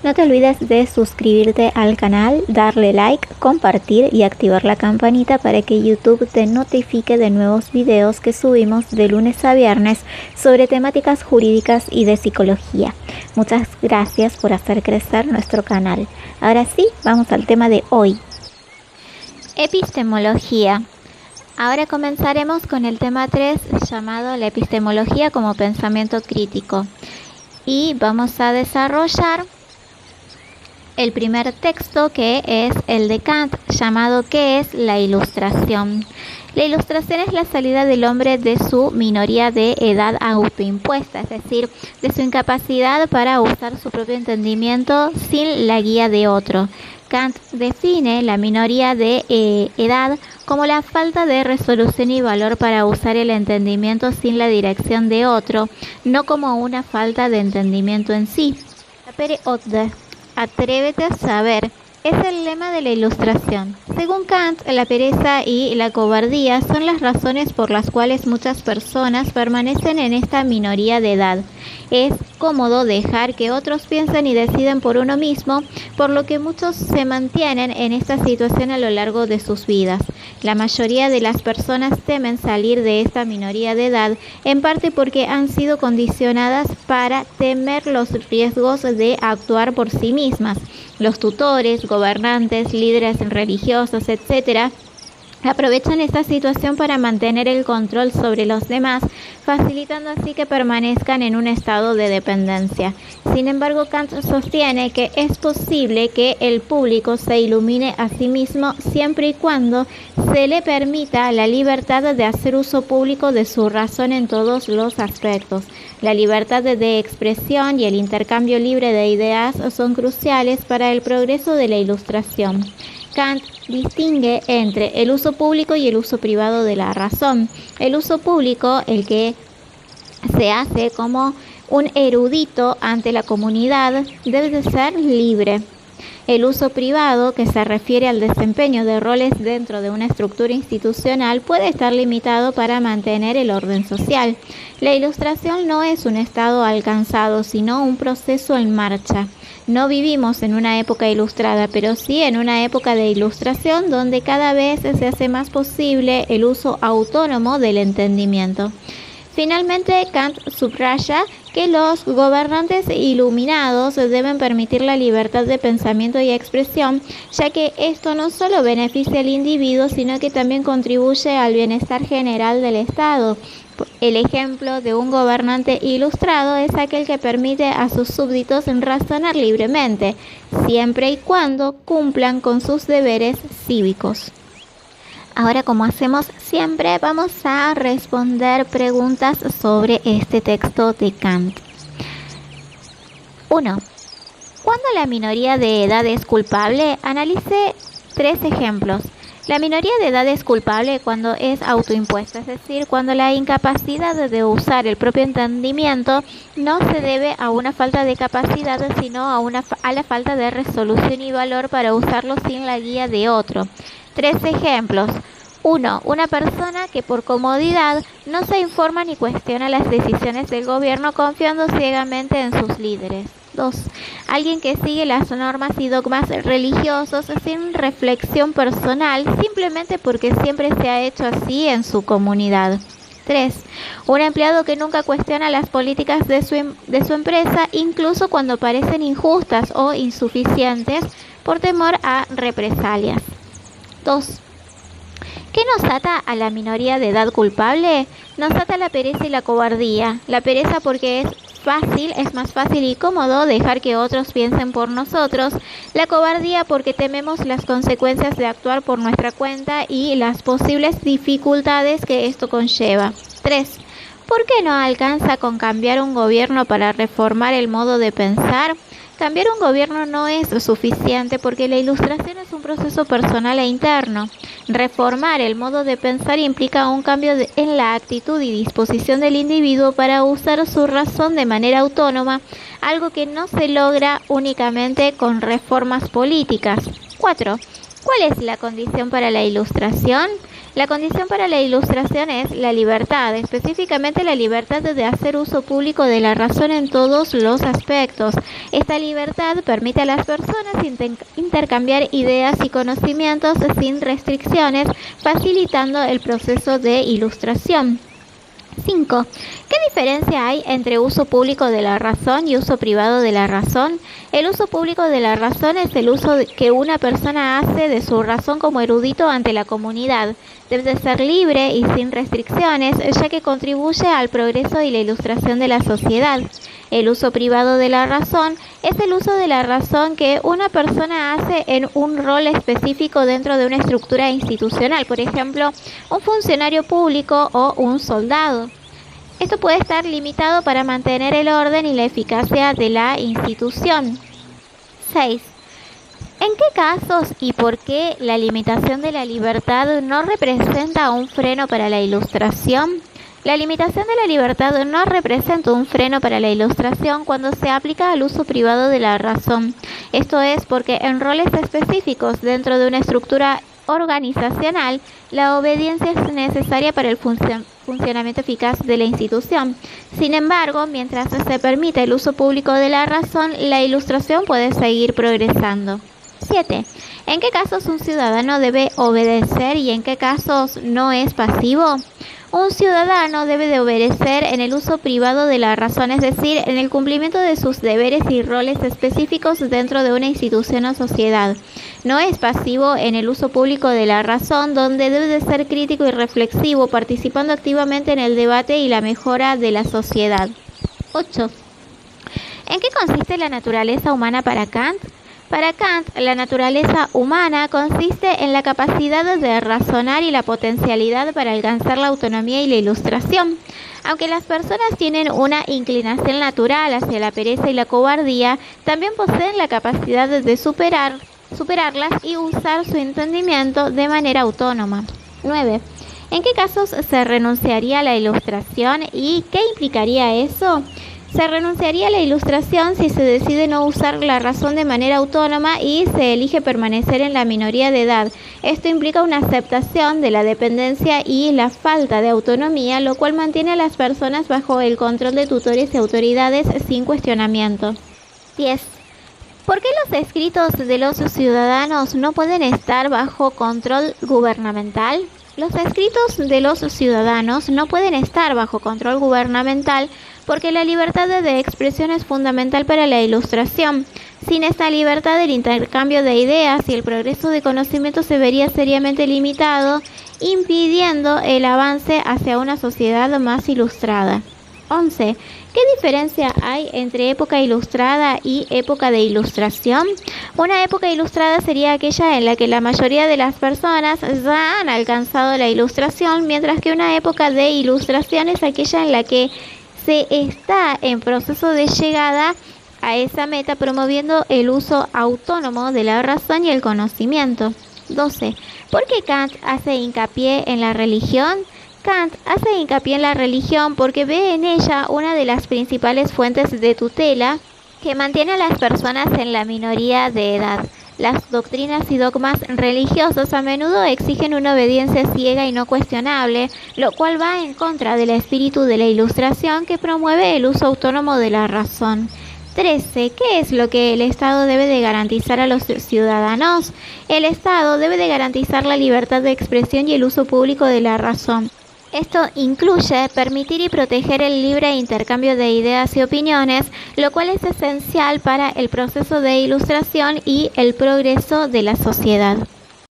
No te olvides de suscribirte al canal, darle like, compartir y activar la campanita para que YouTube te notifique de nuevos videos que subimos de lunes a viernes sobre temáticas jurídicas y de psicología. Muchas gracias por hacer crecer nuestro canal. Ahora sí, vamos al tema de hoy. Epistemología. Ahora comenzaremos con el tema 3 llamado la epistemología como pensamiento crítico. Y vamos a desarrollar el primer texto, que es el de Kant, llamado ¿qué es la ilustración? La ilustración es la salida del hombre de su minoría de edad autoimpuesta, es decir, de su incapacidad para usar su propio entendimiento sin la guía de otro. Kant define la minoría de edad como la falta de resolución y valor para usar el entendimiento sin la dirección de otro, no como una falta de entendimiento en sí. Atrévete a saber. Es el lema de la ilustración. Según Kant, la pereza y la cobardía son las razones por las cuales muchas personas permanecen en esta minoría de edad. Es cómodo dejar que otros piensen y deciden por uno mismo, por lo que muchos se mantienen en esta situación a lo largo de sus vidas. La mayoría de las personas temen salir de esta minoría de edad, en parte porque han sido condicionadas para temer los riesgos de actuar por sí mismas. Los tutores, gobernantes, líderes religiosos, etc., aprovechan esta situación para mantener el control sobre los demás, facilitando así que permanezcan en un estado de dependencia. Sin embargo, Kant sostiene que es posible que el público se ilumine a sí mismo siempre y cuando se le permita la libertad de hacer uso público de su razón en todos los aspectos. La libertad de expresión y el intercambio libre de ideas son cruciales para el progreso de la ilustración. Kant distingue entre el uso público y el uso privado de la razón. El uso público, el que se hace como un erudito ante la comunidad, debe de ser libre. El uso privado, que se refiere al desempeño de roles dentro de una estructura institucional, puede estar limitado para mantener el orden social. La ilustración no es un estado alcanzado, sino un proceso en marcha. No vivimos en una época ilustrada, pero sí en una época de ilustración donde cada vez se hace más posible el uso autónomo del entendimiento. Finalmente, Kant subraya que los gobernantes iluminados deben permitir la libertad de pensamiento y expresión, ya que esto no solo beneficia al individuo, sino que también contribuye al bienestar general del Estado. El ejemplo de un gobernante ilustrado es aquel que permite a sus súbditos razonar libremente, siempre y cuando cumplan con sus deberes cívicos. Ahora, como hacemos siempre, vamos a responder preguntas sobre este texto de Kant. 1. ¿Cuándo la minoría de edad es culpable? Analice 3 ejemplos. La minoría de edad es culpable cuando es autoimpuesta, es decir, cuando la incapacidad de usar el propio entendimiento no se debe a una falta de capacidad, sino a la falta de resolución y valor para usarlo sin la guía de otro. 3 ejemplos. 1. Una persona que por comodidad no se informa ni cuestiona las decisiones del gobierno confiando ciegamente en sus líderes. 2. Alguien que sigue las normas y dogmas religiosos sin reflexión personal simplemente porque siempre se ha hecho así en su comunidad. 3. Un empleado que nunca cuestiona las políticas de su empresa, incluso cuando parecen injustas o insuficientes, por temor a represalias. 2. ¿Qué nos ata a la minoría de edad culpable? Nos ata la pereza y la cobardía. La pereza porque es más fácil y cómodo dejar que otros piensen por nosotros. La cobardía porque tememos las consecuencias de actuar por nuestra cuenta y las posibles dificultades que esto conlleva. 3. ¿Por qué no alcanza con cambiar un gobierno para reformar el modo de pensar? Cambiar un gobierno no es suficiente porque la ilustración es un proceso personal e interno. Reformar el modo de pensar implica un cambio en la actitud y disposición del individuo para usar su razón de manera autónoma, algo que no se logra únicamente con reformas políticas. 4. ¿Cuál es la condición para la ilustración? La condición para la ilustración es la libertad, específicamente la libertad de hacer uso público de la razón en todos los aspectos. Esta libertad permite a las personas intercambiar ideas y conocimientos sin restricciones, facilitando el proceso de ilustración. 5. ¿Qué diferencia hay entre uso público de la razón y uso privado de la razón? El uso público de la razón es el uso que una persona hace de su razón como erudito ante la comunidad. Debe de ser libre y sin restricciones, ya que contribuye al progreso y la ilustración de la sociedad. El uso privado de la razón es el uso de la razón que una persona hace en un rol específico dentro de una estructura institucional, por ejemplo, un funcionario público o un soldado. Esto puede estar limitado para mantener el orden y la eficacia de la institución. 6. ¿En qué casos y por qué la limitación de la libertad no representa un freno para la ilustración? La limitación de la libertad no representa un freno para la ilustración cuando se aplica al uso privado de la razón. Esto es porque en roles específicos dentro de una estructura organizacional, la obediencia es necesaria para el funcionamiento eficaz de la institución. Sin embargo, mientras se permite el uso público de la razón, la ilustración puede seguir progresando. 7. ¿En qué casos un ciudadano debe obedecer y en qué casos no es pasivo? Un ciudadano debe de obedecer en el uso privado de la razón, es decir, en el cumplimiento de sus deberes y roles específicos dentro de una institución o sociedad. No es pasivo en el uso público de la razón, donde debe de ser crítico y reflexivo, participando activamente en el debate y la mejora de la sociedad. 8. ¿En qué consiste la naturaleza humana para Kant? Para Kant, la naturaleza humana consiste en la capacidad de razonar y la potencialidad para alcanzar la autonomía y la ilustración. Aunque las personas tienen una inclinación natural hacia la pereza y la cobardía, también poseen la capacidad de superarlas y usar su entendimiento de manera autónoma. 9. ¿En qué casos se renunciaría a la ilustración y qué implicaría eso? Se renunciaría a la ilustración si se decide no usar la razón de manera autónoma y se elige permanecer en la minoría de edad. Esto implica una aceptación de la dependencia y la falta de autonomía, lo cual mantiene a las personas bajo el control de tutores y autoridades sin cuestionamiento. 10. ¿Por qué los escritos de los ciudadanos no pueden estar bajo control gubernamental? Los escritos de los ciudadanos no pueden estar bajo control gubernamental porque la libertad de expresión es fundamental para la ilustración. Sin esta libertad, el intercambio de ideas y el progreso de conocimiento se vería seriamente limitado, impidiendo el avance hacia una sociedad más ilustrada. 11. ¿Qué diferencia hay entre época ilustrada y época de ilustración? Una época ilustrada sería aquella en la que la mayoría de las personas ya han alcanzado la ilustración, mientras que una época de ilustración es aquella en la que se está en proceso de llegada a esa meta, promoviendo el uso autónomo de la razón y el conocimiento. 12. ¿Por qué Kant hace hincapié en la religión? Kant hace hincapié en la religión porque ve en ella una de las principales fuentes de tutela que mantiene a las personas en la minoría de edad. Las doctrinas y dogmas religiosos a menudo exigen una obediencia ciega y no cuestionable, lo cual va en contra del espíritu de la ilustración que promueve el uso autónomo de la razón. 13. ¿Qué es lo que el Estado debe de garantizar a los ciudadanos? El Estado debe de garantizar la libertad de expresión y el uso público de la razón. Esto incluye permitir y proteger el libre intercambio de ideas y opiniones, lo cual es esencial para el proceso de ilustración y el progreso de la sociedad.